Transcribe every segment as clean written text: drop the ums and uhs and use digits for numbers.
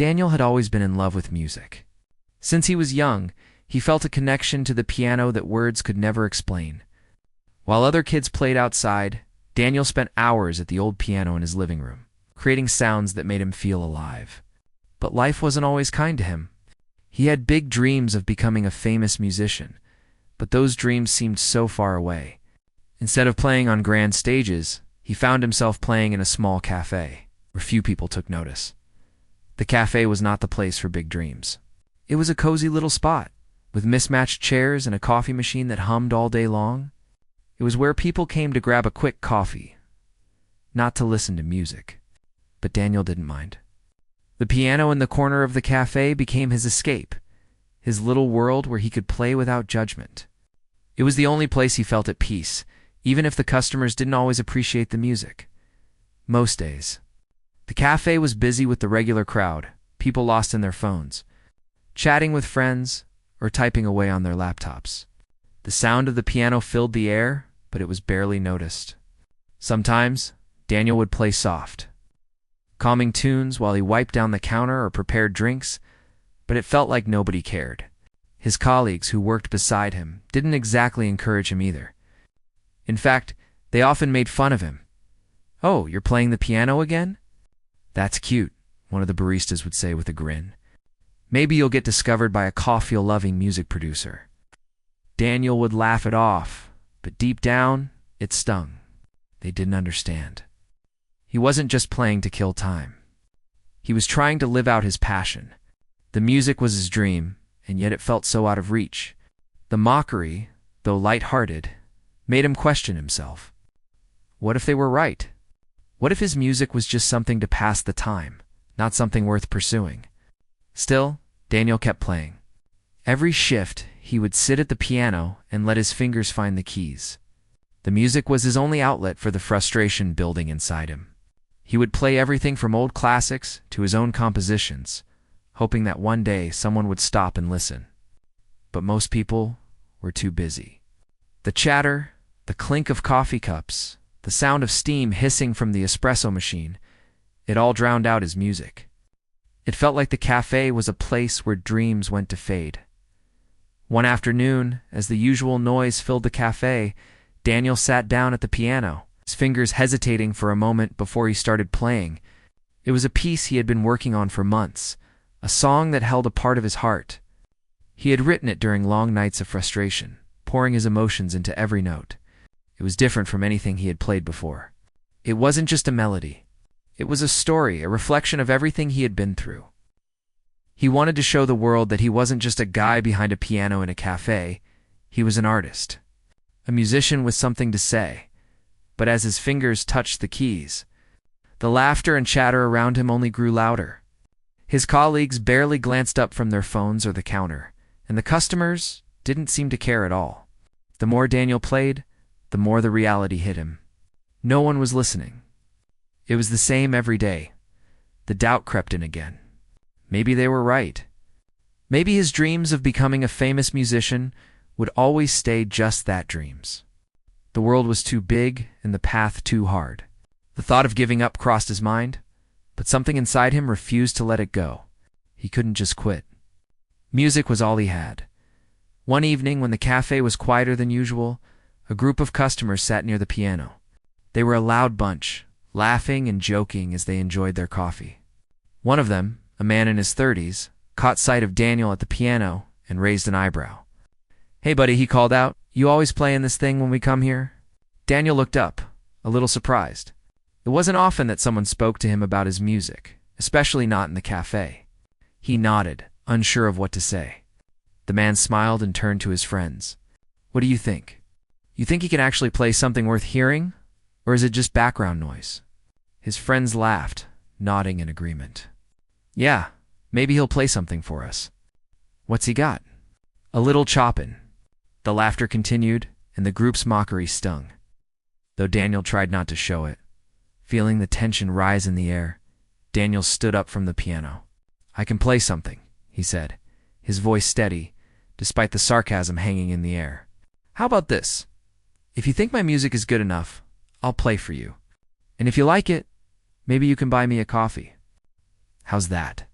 Daniel had always been in love with music. Since he was young, he felt a connection to the piano that words could never explain. While other kids played outside, Daniel spent hours at the old piano in his living room, creating sounds that made him feel alive. But life wasn't always kind to him. He had big dreams of becoming a famous musician, but those dreams seemed so far away. Instead of playing on grand stages, he found himself playing in a small cafe, where few people took notice. The cafe was not the place for big dreams. It was a cozy little spot, with mismatched chairs and a coffee machine that hummed all day long. It was where people came to grab a quick coffee, not to listen to music. But Daniel didn't mind. The piano in the corner of the cafe became his escape, his little world where he could play without judgment. It was the only place he felt at peace, even if the customers didn't always appreciate the music. Most days. The cafe was busy with the regular crowd, people lost in their phones, chatting with friends, or typing away on their laptops. The sound of the piano filled the air, but it was barely noticed. Sometimes, Daniel would play soft, calming tunes while he wiped down the counter or prepared drinks, but it felt like nobody cared. His colleagues who worked beside him didn't exactly encourage him either. In fact, they often made fun of him. "Oh, you're playing the piano again? That's cute," one of the baristas would say with a grin. "Maybe you'll get discovered by a coffee-loving music producer." Daniel would laugh it off, but deep down, it stung. They didn't understand. He wasn't just playing to kill time. He was trying to live out his passion. The music was his dream, and yet it felt so out of reach. The mockery, though light-hearted, made him question himself. What if they were right? What if his music was just something to pass the time, not something worth pursuing? Still, Daniel kept playing. Every shift, he would sit at the piano and let his fingers find the keys. The music was his only outlet for the frustration building inside him. He would play everything from old classics to his own compositions, hoping that one day someone would stop and listen. But most people were too busy. The chatter, the clink of coffee cups, the sound of steam hissing from the espresso machine, it all drowned out his music. It felt like the cafe was a place where dreams went to fade. One afternoon, as the usual noise filled the cafe, Daniel sat down at the piano, his fingers hesitating for a moment before he started playing. It was a piece he had been working on for months, a song that held a part of his heart. He had written it during long nights of frustration, pouring his emotions into every note. It was different from anything he had played before. It wasn't just a melody. It was a story, a reflection of everything he had been through. He wanted to show the world that he wasn't just a guy behind a piano in a cafe. He was an artist, a musician with something to say. But as his fingers touched the keys, the laughter and chatter around him only grew louder. His colleagues barely glanced up from their phones or the counter, and the customers didn't seem to care at all. The more Daniel played, the more the reality hit him. No one was listening. It was the same every day. The doubt crept in again. Maybe they were right. Maybe his dreams of becoming a famous musician would always stay just that, dreams. The world was too big and the path too hard. The thought of giving up crossed his mind, but something inside him refused to let it go. He couldn't just quit. Music was all he had. One evening, when the cafe was quieter than usual, a group of customers sat near the piano. They were a loud bunch, laughing and joking as they enjoyed their coffee. One of them, a man in his 30s, caught sight of Daniel at the piano and raised an eyebrow. "Hey buddy," he called out, "you always playing this thing when we come here?" Daniel looked up, a little surprised. It wasn't often that someone spoke to him about his music, especially not in the cafe. He nodded, unsure of what to say. The man smiled and turned to his friends. "What do you think? You think he can actually play something worth hearing, or is it just background noise?" His friends laughed, nodding in agreement. "Yeah, maybe he'll play something for us." "What's he got?" "A little choppin'." The laughter continued, and the group's mockery stung, though Daniel tried not to show it. Feeling the tension rise in the air, Daniel stood up from the piano. "I can play something," he said, his voice steady, despite the sarcasm hanging in the air. "How about this? If you think my music is good enough, I'll play for you. And if you like it, maybe you can buy me a coffee. How's that?"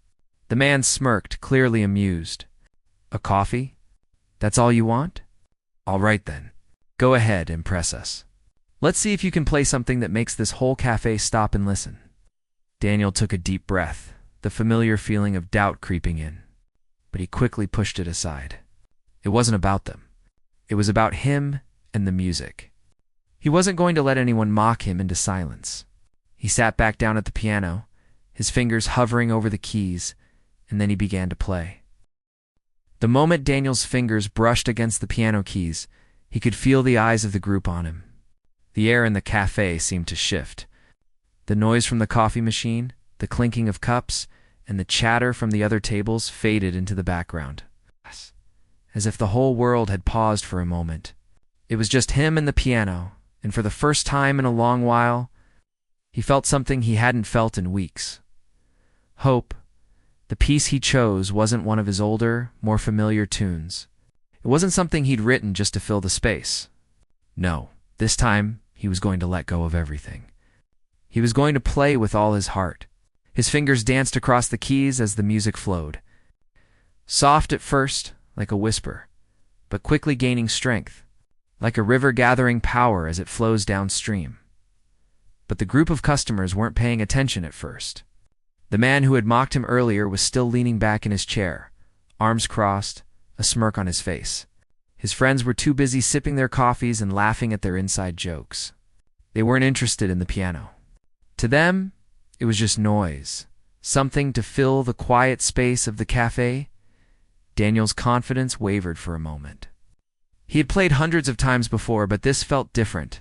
The man smirked, clearly amused. A coffee? That's all you want? All right then. Go ahead, impress us. Let's see if you can play something that makes this whole cafe stop and listen. Daniel took a deep breath, the familiar feeling of doubt creeping in. But he quickly pushed it aside. It wasn't about them. It was about him and the music. He wasn't going to let anyone mock him into silence. He sat back down at the piano, his fingers hovering over the keys, and then he began to play. The moment Daniel's fingers brushed against the piano keys, he could feel the eyes of the group on him. The air in the cafe seemed to shift. The noise from the coffee machine, the clinking of cups, and the chatter from the other tables faded into the background, as if the whole world had paused for a moment. It was just him and the piano, and for the first time in a long while, he felt something he hadn't felt in weeks. Hope. The piece he chose wasn't one of his older, more familiar tunes. It wasn't something he'd written just to fill the space. No, this time he was going to let go of everything. He was going to play with all his heart. His fingers danced across the keys as the music flowed. Soft at first, like a whisper, but quickly gaining strength, like a river gathering power as it flows downstream. But the group of customers weren't paying attention at first. The man who had mocked him earlier was still leaning back in his chair, arms crossed, a smirk on his face. His friends were too busy sipping their coffees and laughing at their inside jokes. They weren't interested in the piano. To them, it was just noise, something to fill the quiet space of the cafe. Daniel's confidence wavered for a moment. He had played hundreds of times before, but this felt different.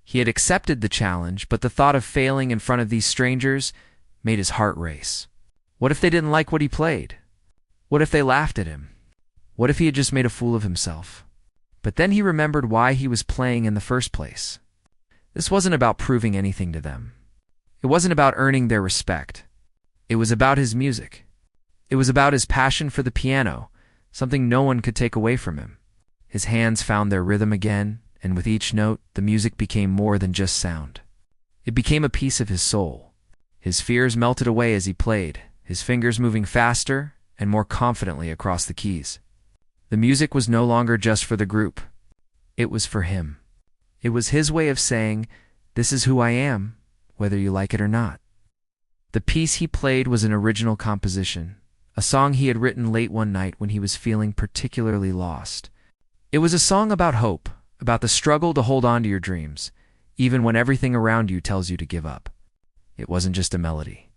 He had accepted the challenge, but the thought of failing in front of these strangers made his heart race. What if they didn't like what he played? What if they laughed at him? What if he had just made a fool of himself? But then he remembered why he was playing in the first place. This wasn't about proving anything to them. It wasn't about earning their respect. It was about his music. It was about his passion for the piano, something no one could take away from him. His hands found their rhythm again, and with each note, the music became more than just sound. It became a piece of his soul. His fears melted away as he played, his fingers moving faster and more confidently across the keys. The music was no longer just for the group. It was for him. It was his way of saying, "This is who I am, whether you like it or not." The piece he played was an original composition, a song he had written late one night when he was feeling particularly lost. It was a song about hope, about the struggle to hold on to your dreams, even when everything around you tells you to give up. It wasn't just a melody.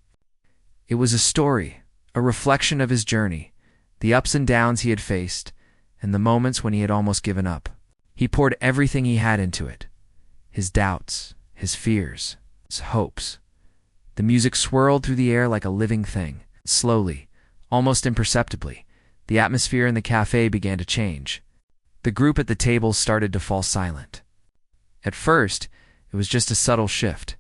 It was a story, a reflection of his journey, the ups and downs he had faced, and the moments when he had almost given up. He poured everything he had into it, his doubts, his fears, his hopes. The music swirled through the air like a living thing. Slowly, almost imperceptibly, the atmosphere in the cafe began to change. The group at the tables started to fall silent. At first, it was just a subtle shift.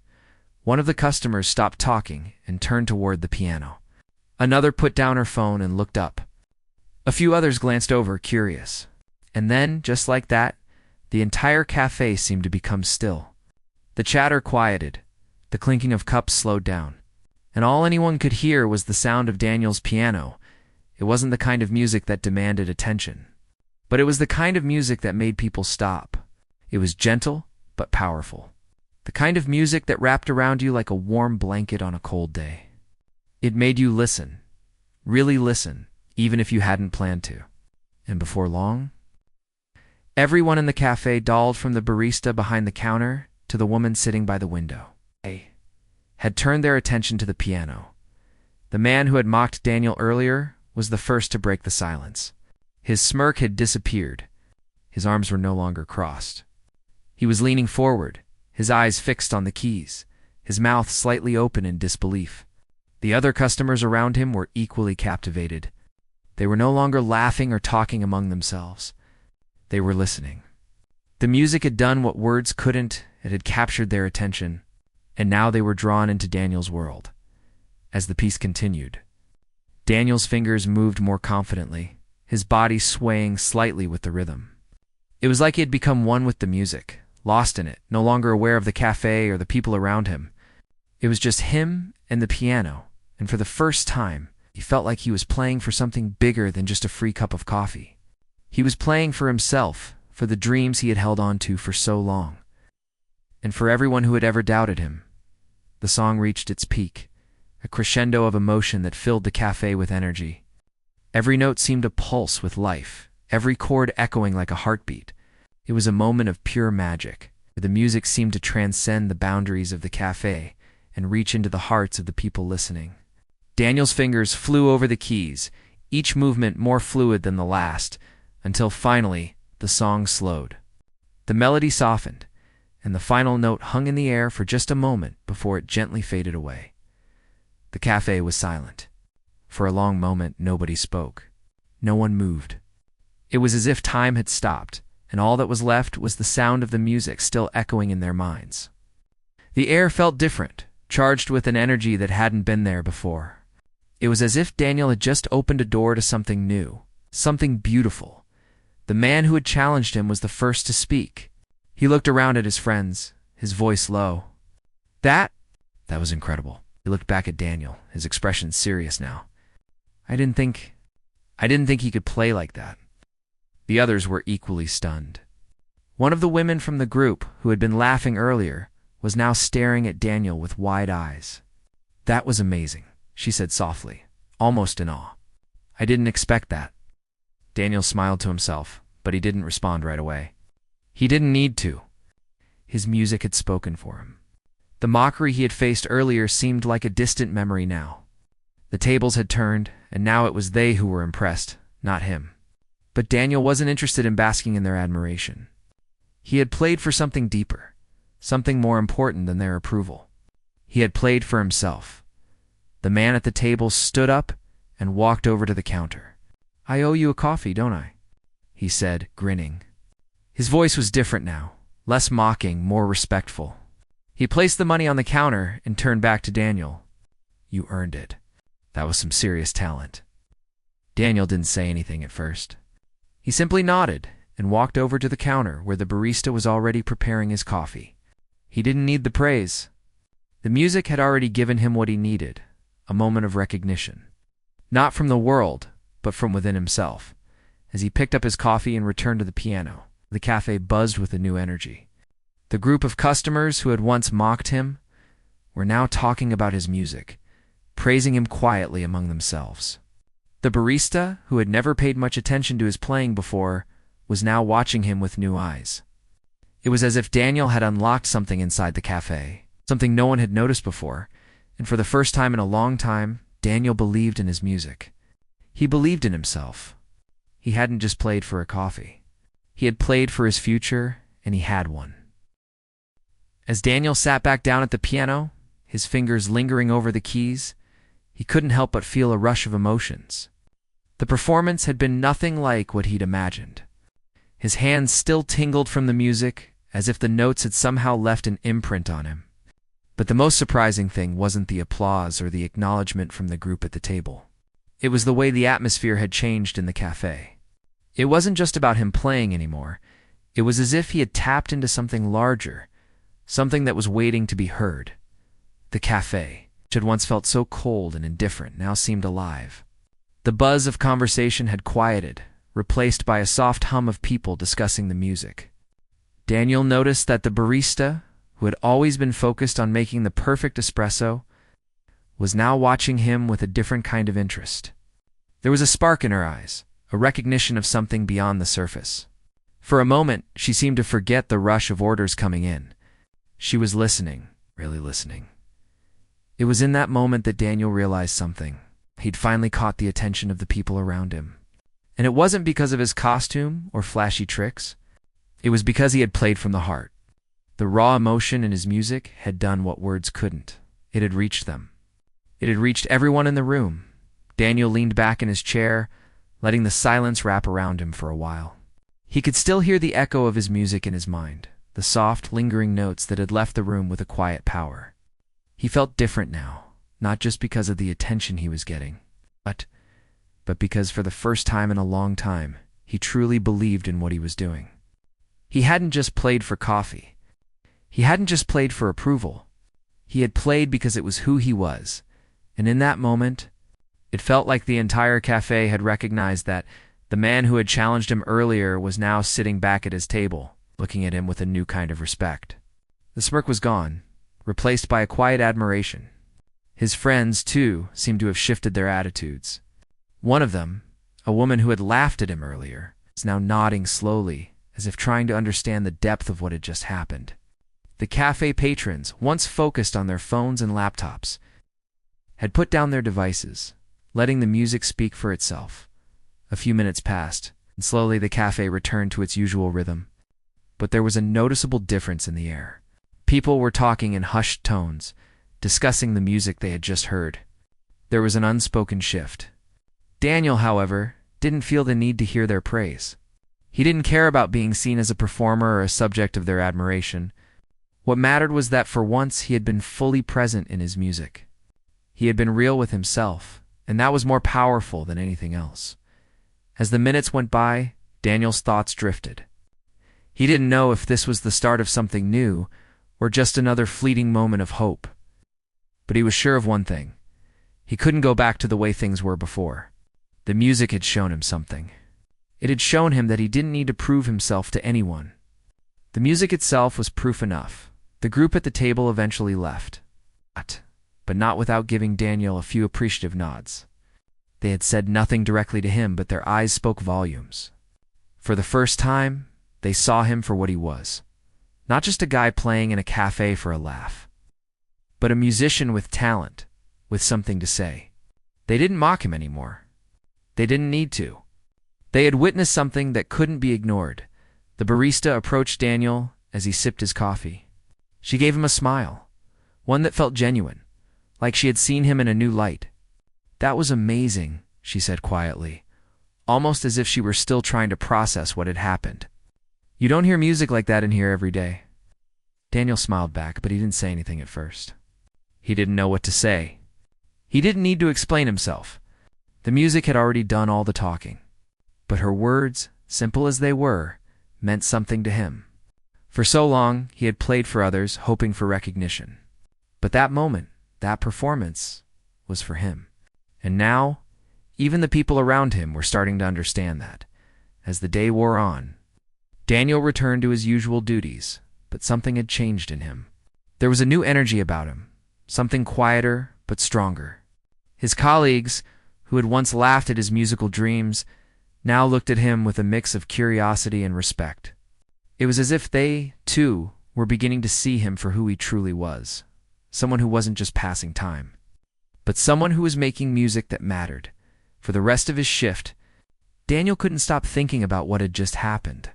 One of the customers stopped talking and turned toward the piano. Another put down her phone and looked up. A few others glanced over, curious. And then, just like that, the entire cafe seemed to become still. The chatter quieted, the clinking of cups slowed down, and all anyone could hear was the sound of Daniel's piano. It wasn't the kind of music that demanded attention, but it was the kind of music that made people stop. It was gentle, but powerful. The kind of music that wrapped around you like a warm blanket on a cold day. It made you listen, really listen, even if you hadn't planned to. And before long, everyone in the cafe dulled, from the barista behind the counter to the woman sitting by the window. They had turned their attention to the piano. The man who had mocked Daniel earlier was the first to break the silence. His smirk had disappeared. His arms were no longer crossed. He was leaning forward, his eyes fixed on the keys, his mouth slightly open in disbelief. The other customers around him were equally captivated. They were no longer laughing or talking among themselves. They were listening. The music had done what words couldn't. It had captured their attention, and now they were drawn into Daniel's world. As the piece continued, Daniel's fingers moved more confidently, his body swaying slightly with the rhythm. It was like he had become one with the music, lost in it, no longer aware of the cafe or the people around him. It was just him and the piano, and for the first time, He felt like he was playing for something bigger than just a free cup of coffee. He was playing for himself, for the dreams he had held on to for so long. And for everyone who had ever doubted him. The song reached its peak, a crescendo of emotion that filled the cafe with energy. Every note seemed to pulse with life, every chord echoing like a heartbeat. It was a moment of pure magic, where the music seemed to transcend the boundaries of the cafe and reach into the hearts of the people listening. Daniel's fingers flew over the keys, each movement more fluid than the last, until finally the song slowed. The melody softened, and the final note hung in the air for just a moment before it gently faded away. The cafe was silent. For a long moment, nobody spoke. No one moved. It was as if time had stopped, and all that was left was the sound of the music still echoing in their minds. The air felt different, charged with an energy that hadn't been there before. It was as if Daniel had just opened a door to something new, something beautiful. The man who had challenged him was the first to speak. He looked around at his friends, his voice low. That was incredible. He looked back at Daniel, his expression serious now. I didn't think he could play like that. The others were equally stunned. One of the women from the group, who had been laughing earlier, was now staring at Daniel with wide eyes. That was amazing, she said softly, almost in awe. I didn't expect that. Daniel smiled to himself, but he didn't respond right away. He didn't need to. His music had spoken for him. The mockery he had faced earlier seemed like a distant memory now. The tables had turned, and now it was they who were impressed, not him. But Daniel wasn't interested in basking in their admiration. He had played for something deeper, something more important than their approval. He had played for himself. The man at the table stood up and walked over to the counter. I owe you a coffee, don't I? He said, grinning. His voice was different now, less mocking, more respectful. He placed the money on the counter and turned back to Daniel. You earned it. That was some serious talent. Daniel didn't say anything at first. He simply nodded and walked over to the counter where the barista was already preparing his coffee. He didn't need the praise. The music had already given him what he needed, a moment of recognition. Not from the world, but from within himself. As he picked up his coffee and returned to the piano, the cafe buzzed with a new energy. The group of customers who had once mocked him were now talking about his music, praising him quietly among themselves. The barista, who had never paid much attention to his playing before, was now watching him with new eyes. It was as if Daniel had unlocked something inside the cafe, something no one had noticed before, and for the first time in a long time, Daniel believed in his music. He believed in himself. He hadn't just played for a coffee. He had played for his future, and he had one. As Daniel sat back down at the piano, his fingers lingering over the keys, he couldn't help but feel a rush of emotions. The performance had been nothing like what he'd imagined. His hands still tingled from the music, as if the notes had somehow left an imprint on him. But the most surprising thing wasn't the applause or the acknowledgement from the group at the table. It was the way the atmosphere had changed in the cafe. It wasn't just about him playing anymore. It was as if he had tapped into something larger, something that was waiting to be heard. The cafe, which had once felt so cold and indifferent, now seemed alive. The buzz of conversation had quieted, replaced by a soft hum of people discussing the music. Daniel noticed that the barista, who had always been focused on making the perfect espresso, was now watching him with a different kind of interest. There was a spark in her eyes, a recognition of something beyond the surface. For a moment, she seemed to forget the rush of orders coming in. She was listening, really listening. It was in that moment that Daniel realized something. He'd finally caught the attention of the people around him. And it wasn't because of his costume or flashy tricks. It was because he had played from the heart. The raw emotion in his music had done what words couldn't. It had reached them. It had reached everyone in the room. Daniel leaned back in his chair, letting the silence wrap around him for a while. He could still hear the echo of his music in his mind, the soft, lingering notes that had left the room with a quiet power. He felt different now, not just because of the attention he was getting, but because for the first time in a long time, he truly believed in what he was doing. He hadn't just played for coffee. He hadn't just played for approval. He had played because it was who he was, and in that moment, It felt like the entire cafe had recognized that the man who had challenged him earlier was now sitting back at his table, looking at him with a new kind of respect. The smirk was gone, replaced by a quiet admiration. His friends, too, seemed to have shifted their attitudes. One of them, a woman who had laughed at him earlier, was now nodding slowly, as if trying to understand the depth of what had just happened. The cafe patrons, once focused on their phones and laptops, had put down their devices, letting the music speak for itself. A few minutes passed, and slowly the cafe returned to its usual rhythm. But there was a noticeable difference in the air. People were talking in hushed tones, discussing the music they had just heard. There was an unspoken shift. Daniel, however, didn't feel the need to hear their praise. He didn't care about being seen as a performer or a subject of their admiration. What mattered was that for once he had been fully present in his music. He had been real with himself, and that was more powerful than anything else. As the minutes went by, Daniel's thoughts drifted. He didn't know if this was the start of something new or just another fleeting moment of hope. But he was sure of one thing. He couldn't go back to the way things were before. The music had shown him something. It had shown him that he didn't need to prove himself to anyone. The music itself was proof enough. The group at the table eventually left. But not without giving Daniel a few appreciative nods. They had said nothing directly to him, but their eyes spoke volumes. For the first time, they saw him for what he was. Not just a guy playing in a cafe for a laugh, but a musician with talent, with something to say. They didn't mock him anymore. They didn't need to. They had witnessed something that couldn't be ignored. The barista approached Daniel as he sipped his coffee. She gave him a smile, one that felt genuine, like she had seen him in a new light. "That was amazing," she said quietly, almost as if she were still trying to process what had happened. "You don't hear music like that in here every day." Daniel smiled back, but he didn't say anything at first. He didn't know what to say. He didn't need to explain himself. The music had already done all the talking. But her words, simple as they were, meant something to him. For so long, he had played for others, hoping for recognition. But that moment, that performance, was for him. And now, even the people around him were starting to understand that. As the day wore on, Daniel returned to his usual duties, but something had changed in him. There was a new energy about him, something quieter but stronger. His colleagues, who had once laughed at his musical dreams, now looked at him with a mix of curiosity and respect. It was as if they, too, were beginning to see him for who he truly was. Someone who wasn't just passing time, but someone who was making music that mattered. For the rest of his shift, Daniel couldn't stop thinking about what had just happened.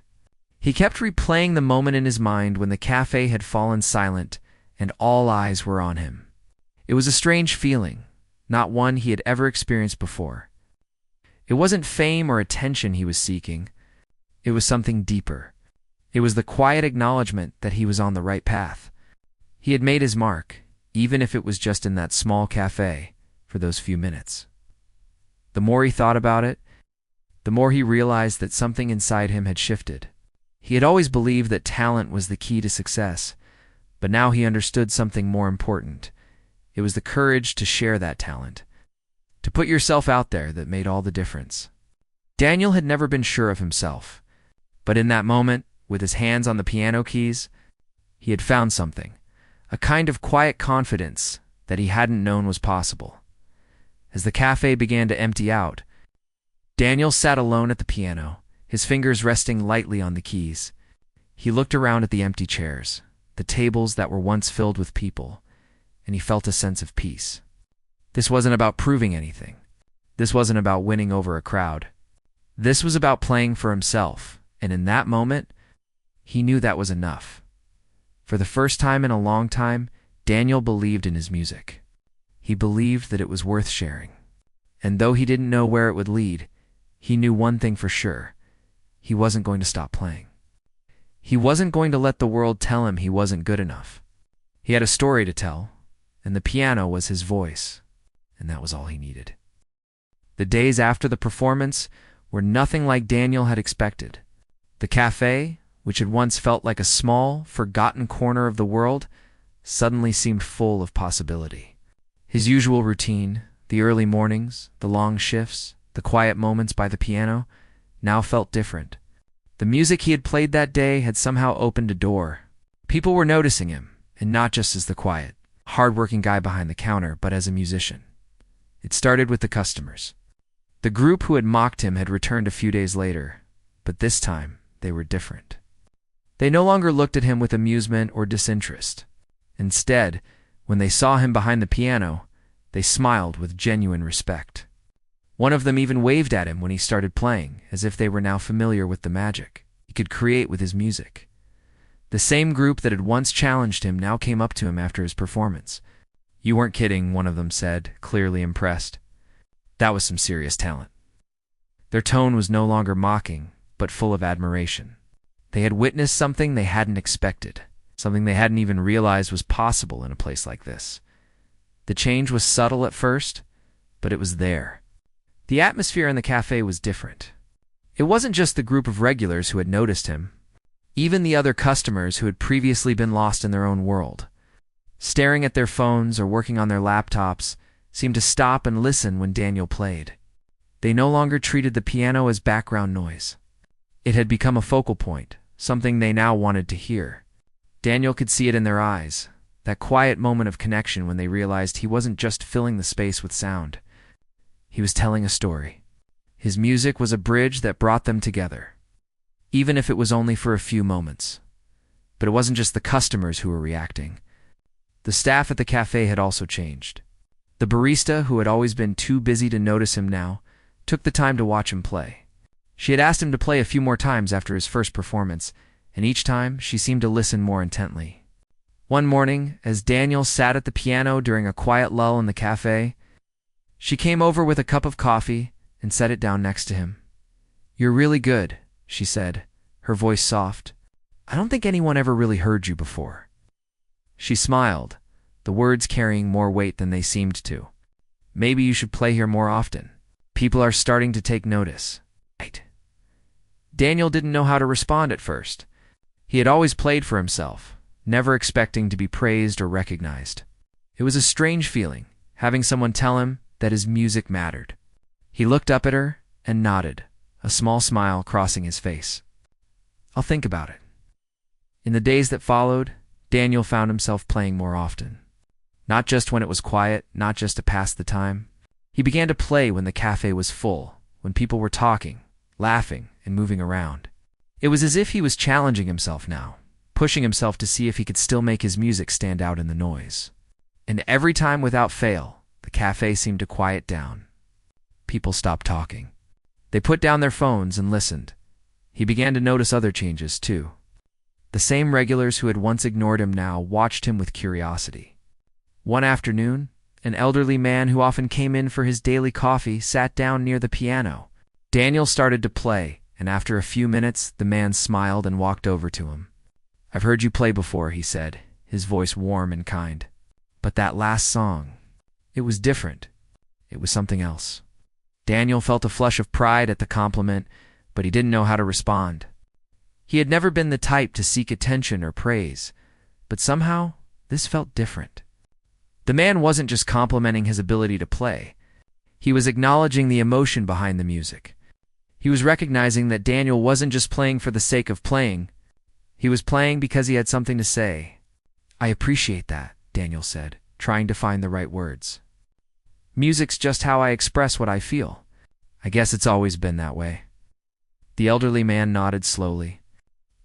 He kept replaying the moment in his mind when the cafe had fallen silent and all eyes were on him. It was a strange feeling, not one he had ever experienced before. It wasn't fame or attention he was seeking. It was something deeper. It was the quiet acknowledgement that he was on the right path. He had made his mark, even if it was just in that small cafe, for those few minutes. The more he thought about it, the more he realized that something inside him had shifted. He had always believed that talent was the key to success, but now he understood something more important. It was the courage to share that talent, to put yourself out there, that made all the difference. Daniel had never been sure of himself, but in that moment, with his hands on the piano keys, he had found something, a kind of quiet confidence that he hadn't known was possible. As the cafe began to empty out, Daniel sat alone at the piano, his fingers resting lightly on the keys. He looked around at the empty chairs, the tables that were once filled with people, and he felt a sense of peace. This wasn't about proving anything. This wasn't about winning over a crowd. This was about playing for himself, and in that moment, he knew that was enough. For the first time in a long time, Daniel believed in his music. He believed that it was worth sharing. And though he didn't know where it would lead, he knew one thing for sure. He wasn't going to stop playing. He wasn't going to let the world tell him he wasn't good enough. He had a story to tell, and the piano was his voice, and that was all he needed. The days after the performance were nothing like Daniel had expected. The cafe, which had once felt like a small, forgotten corner of the world, suddenly seemed full of possibility. His usual routine, The early mornings, the long shifts, the quiet moments by the piano now felt different. The music he had played that day had somehow opened a door. People were noticing him, and not just as the quiet, hard-working guy behind the counter, but as a musician. It started with the customers. The group who had mocked him had returned a few days later, but this time they were different. They no longer looked at him with amusement or disinterest. Instead, when they saw him behind the piano, they smiled with genuine respect. One of them even waved at him when he started playing, as if they were now familiar with the magic he could create with his music. The same group that had once challenged him now came up to him after his performance. "You weren't kidding," one of them said, clearly impressed. "That was some serious talent." Their tone was no longer mocking, but full of admiration. They had witnessed something they hadn't expected, something they hadn't even realized was possible in a place like this. The change was subtle at first, but it was there. The atmosphere in the cafe was different. It wasn't just the group of regulars who had noticed him. Even the other customers who had previously been lost in their own world, staring at their phones or working on their laptops, seemed to stop and listen when Daniel played. They no longer treated the piano as background noise. It had become a focal point, something they now wanted to hear. Daniel could see it in their eyes, that quiet moment of connection when they realized he wasn't just filling the space with sound. He was telling a story. His music was a bridge that brought them together, even if it was only for a few moments. But it wasn't just the customers who were reacting. The staff at the cafe had also changed. The barista, who had always been too busy to notice him now, took the time to watch him play. She had asked him to play a few more times after his first performance, and each time she seemed to listen more intently. One morning, as Daniel sat at the piano during a quiet lull in the cafe, she came over with a cup of coffee and set it down next to him. "You're really good," she said, her voice soft. "I don't think anyone ever really heard you before." She smiled, the words carrying more weight than they seemed to. "Maybe you should play here more often. People are starting to take notice." Right. Daniel didn't know how to respond at first. He had always played for himself, never expecting to be praised or recognized. It was a strange feeling, having someone tell him that his music mattered. He looked up at her and nodded, a small smile crossing his face. "I'll think about it." In the days that followed, Daniel found himself playing more often. Not just when it was quiet, not just to pass the time. He began to play when the cafe was full, when people were talking, laughing, and moving around. It was as if he was challenging himself now, pushing himself to see if he could still make his music stand out in the noise. And every time without fail, the cafe seemed to quiet down. People stopped talking. They put down their phones and listened. He began to notice other changes, too. The same regulars who had once ignored him now watched him with curiosity. One afternoon, an elderly man who often came in for his daily coffee sat down near the piano. Daniel started to play, and after a few minutes, the man smiled and walked over to him. "I've heard you play before," he said, his voice warm and kind. "But that last song, it was different. It was something else." Daniel felt a flush of pride at the compliment, but he didn't know how to respond. He had never been the type to seek attention or praise, but somehow this felt different. The man wasn't just complimenting his ability to play. He was acknowledging the emotion behind the music. He was recognizing that Daniel wasn't just playing for the sake of playing. He was playing because he had something to say. "I appreciate that," Daniel said, trying to find the right words. "Music's just how I express what I feel. I guess it's always been that way." The elderly man nodded slowly.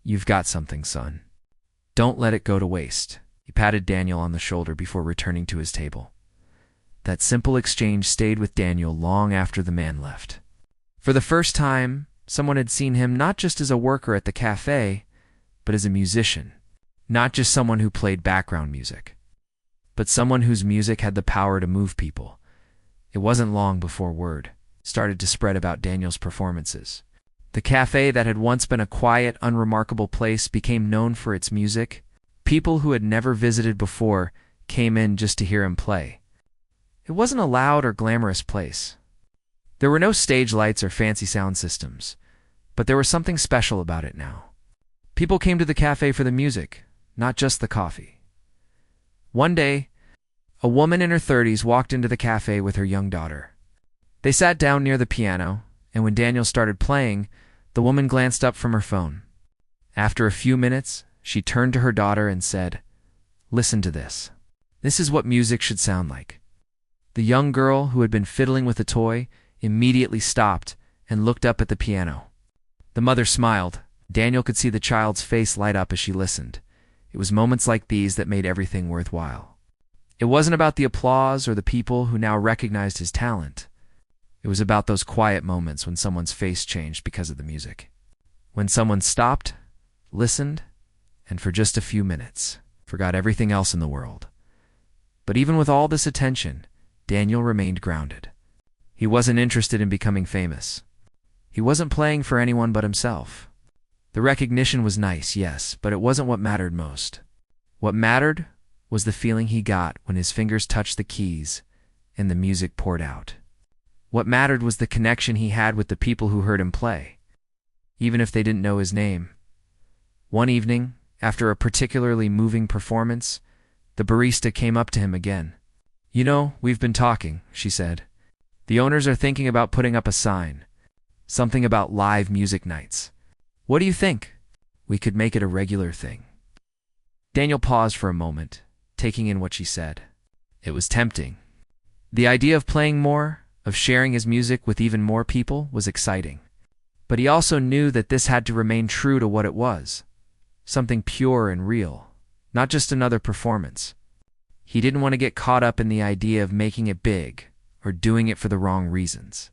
"You've got something, son. Don't let it go to waste." He patted Daniel on the shoulder before returning to his table. That simple exchange stayed with Daniel long after the man left. For the first time, someone had seen him not just as a worker at the cafe, but as a musician. Not just someone who played background music, but someone whose music had the power to move people. It wasn't long before word started to spread about Daniel's performances. The cafe that had once been a quiet, unremarkable place became known for its music. People who had never visited before came in just to hear him play. It wasn't a loud or glamorous place. There were no stage lights or fancy sound systems, but there was something special about it now. People came to the cafe for the music, not just the coffee. One day, A woman in her 30s walked into the cafe with her young daughter. They sat down near the piano, and when Daniel started playing, the woman glanced up from her phone. After a few minutes, she turned to her daughter and said, "Listen to this. This is what music should sound like." The young girl, who had been fiddling with a toy, immediately stopped and looked up at the piano. The mother smiled. Daniel could see the child's face light up as she listened. It was moments like these that made everything worthwhile. It wasn't about the applause or the people who now recognized his talent. It was about those quiet moments when someone's face changed because of the music. When someone stopped, listened, and for just a few minutes, forgot everything else in the world. But even with all this attention, Daniel remained grounded. He wasn't interested in becoming famous. He wasn't playing for anyone but himself. The recognition was nice, yes, but it wasn't what mattered most. What mattered was the feeling he got when his fingers touched the keys and the music poured out. What mattered was the connection he had with the people who heard him play, even if they didn't know his name. One evening, after a particularly moving performance, the barista came up to him again. "You know, we've been talking," she said. "The owners are thinking about putting up a sign. Something about live music nights. What do you think? We could make it a regular thing." Daniel paused for a moment, taking in what she said. It was tempting. The idea of playing more, of sharing his music with even more people, was exciting. But he also knew that this had to remain true to what it was. Something pure and real, not just another performance. He didn't want to get caught up in the idea of making it big or doing it for the wrong reasons.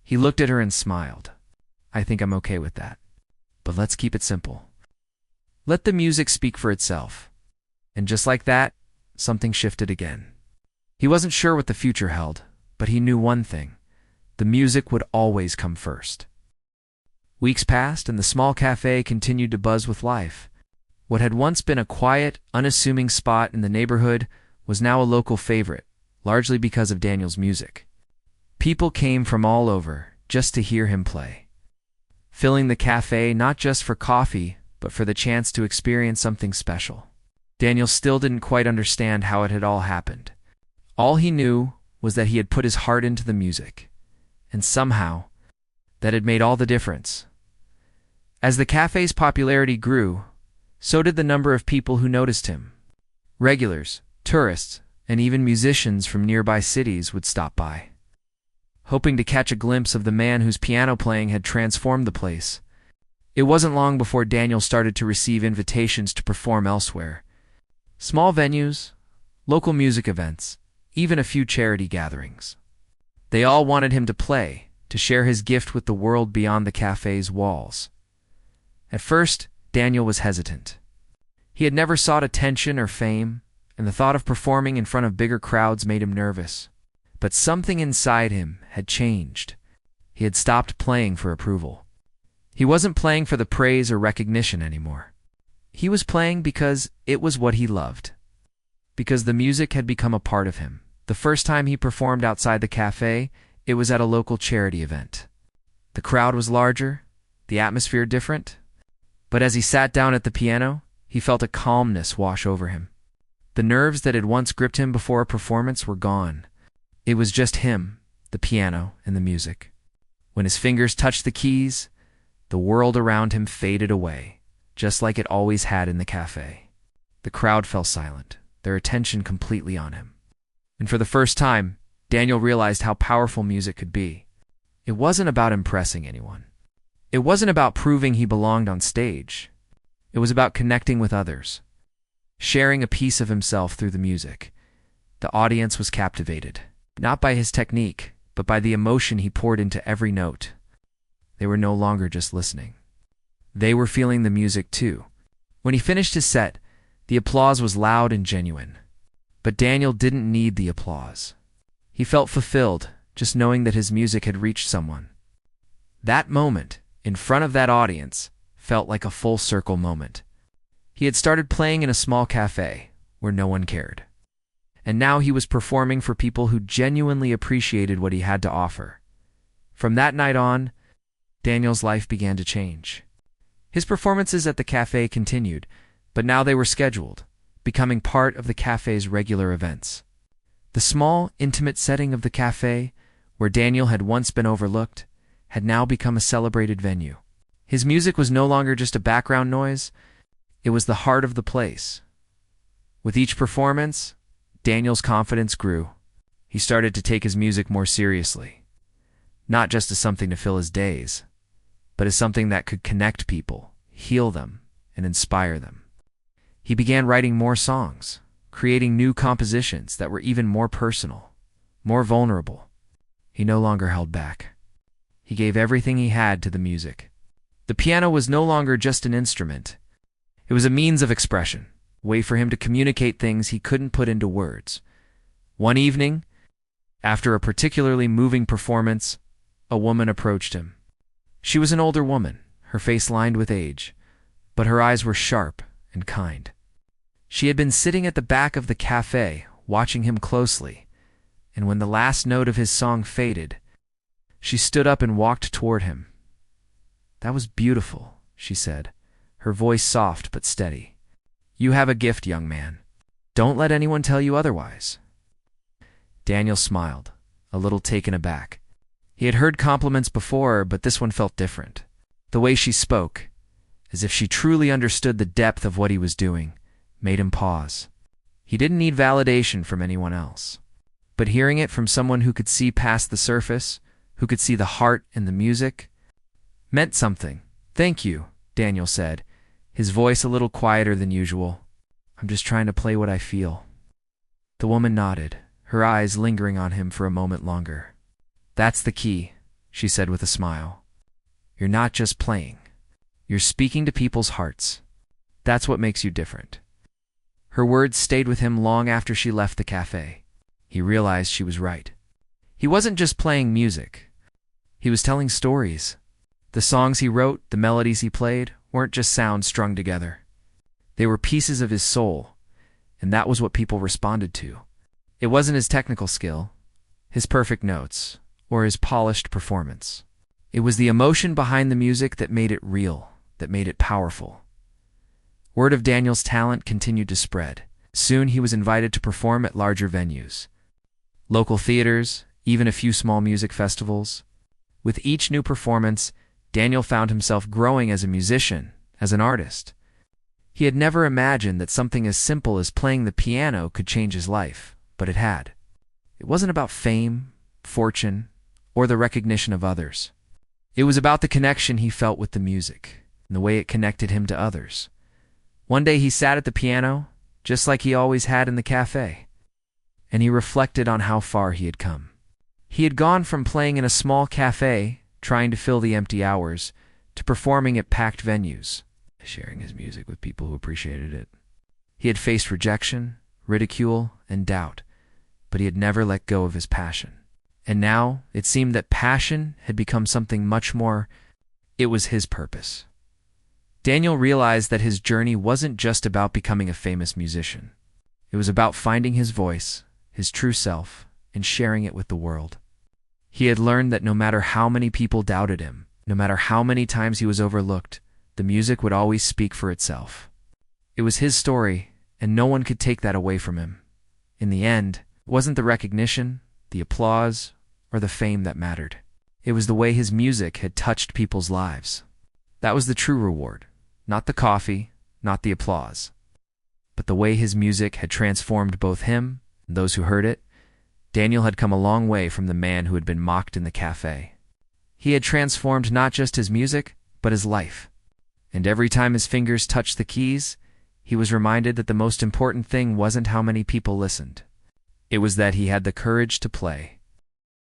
He looked at her and smiled. "I think I'm okay with that. But let's keep it simple. Let the music speak for itself." And just like that, something shifted again. He wasn't sure what the future held, but he knew one thing: the music would always come first. Weeks passed, and the small cafe continued to buzz with life. What had once been a quiet, unassuming spot in the neighborhood was now a local favorite, largely because of Daniel's music. People came from all over just to hear him play, filling the cafe not just for coffee, but for the chance to experience something special. Daniel still didn't quite understand how it had all happened. All he knew was that he had put his heart into the music, and somehow, that had made all the difference. As the cafe's popularity grew, so did the number of people who noticed him. Regulars, tourists, and even musicians from nearby cities would stop by, hoping to catch a glimpse of the man whose piano playing had transformed the place. It wasn't long before Daniel started to receive invitations to perform elsewhere. Small venues, local music events, even a few charity gatherings. They all wanted him to play, to share his gift with the world beyond the cafe's walls. At first, Daniel was hesitant. He had never sought attention or fame, and the thought of performing in front of bigger crowds made him nervous. But something inside him had changed. He had stopped playing for approval. He wasn't playing for the praise or recognition anymore. He was playing because it was what he loved. Because the music had become a part of him. The first time he performed outside the cafe, it was at a local charity event. The crowd was larger, the atmosphere different. But as he sat down at the piano, he felt a calmness wash over him. The nerves that had once gripped him before a performance were gone. It was just him, the piano, and the music. When his fingers touched the keys, the world around him faded away, just like it always had in the cafe. The crowd fell silent, their attention completely on him. And for the first time, Daniel realized how powerful music could be. It wasn't about impressing anyone. It wasn't about proving he belonged on stage. It was about connecting with others, sharing a piece of himself through the music. The audience was captivated, not by his technique, but by the emotion he poured into every note. They were no longer just listening. They were feeling the music too. When he finished his set, the applause was loud and genuine. But Daniel didn't need the applause. He felt fulfilled, just knowing that his music had reached someone. That moment, in front of that audience, felt like a full circle moment. He had started playing in a small cafe where no one cared. And now he was performing for people who genuinely appreciated what he had to offer. From that night on, Daniel's life began to change. His performances at the cafe continued, but now they were scheduled, becoming part of the cafe's regular events. The small, intimate setting of the cafe, where Daniel had once been overlooked, had now become a celebrated venue. His music was no longer just a background noise, it was the heart of the place. With each performance, Daniel's confidence grew. He started to take his music more seriously, not just as something to fill his days, but as something that could connect people, heal them, and inspire them. He began writing more songs, creating new compositions that were even more personal, more vulnerable. He no longer held back. He gave everything he had to the music. The piano was no longer just an instrument. It was a means of expression, a way for him to communicate things he couldn't put into words. One evening, after a particularly moving performance, a woman approached him. She was an older woman, her face lined with age, but her eyes were sharp and kind. She had been sitting at the back of the cafe, watching him closely, and when the last note of his song faded, she stood up and walked toward him. "That was beautiful," she said, her voice soft but steady. "You have a gift, young man. Don't let anyone tell you otherwise." Daniel smiled, a little taken aback. He had heard compliments before, but this one felt different. The way she spoke, as if she truly understood the depth of what he was doing, made him pause. He didn't need validation from anyone else, but hearing it from someone who could see past the surface, who could see the heart in the music, meant something. "Thank you," Daniel said, his voice a little quieter than usual. "I'm just trying to play what I feel." The woman nodded, her eyes lingering on him for a moment longer. "That's the key," she said with a smile. "You're not just playing. You're speaking to people's hearts. That's what makes you different." Her words stayed with him long after she left the cafe. He realized she was right. He wasn't just playing music. He was telling stories. The songs he wrote, the melodies he played, weren't just sounds strung together. They were pieces of his soul, and that was what people responded to. It wasn't his technical skill, his perfect notes, or his polished performance. It was the emotion behind the music that made it real, that made it powerful. Word of Daniel's talent continued to spread. Soon he was invited to perform at larger venues, local theaters, even a few small music festivals. With each new performance, Daniel found himself growing as a musician, as an artist. He had never imagined that something as simple as playing the piano could change his life, but it had. It wasn't about fame, fortune, or the recognition of others. It was about the connection he felt with the music, and the way it connected him to others. One day he sat at the piano, just like he always had in the cafe, and he reflected on how far he had come. He had gone from playing in a small cafe, trying to fill the empty hours, to performing at packed venues, sharing his music with people who appreciated it. He had faced rejection, ridicule, and doubt, but he had never let go of his passion. And now it seemed that passion had become something much more. It was his purpose. Daniel realized that his journey wasn't just about becoming a famous musician. It was about finding his voice, his true self, and sharing it with the world. He had learned that no matter how many people doubted him, no matter how many times he was overlooked, the music would always speak for itself. It was his story, and no one could take that away from him. In the end, it wasn't the recognition, the applause, or the fame that mattered. It was the way his music had touched people's lives. That was the true reward, not the coffee, not the applause, but the way his music had transformed both him and those who heard it. Daniel had come a long way from the man who had been mocked in the cafe. He had transformed not just his music, but his life. And every time his fingers touched the keys, he was reminded that the most important thing wasn't how many people listened. It was that he had the courage to play.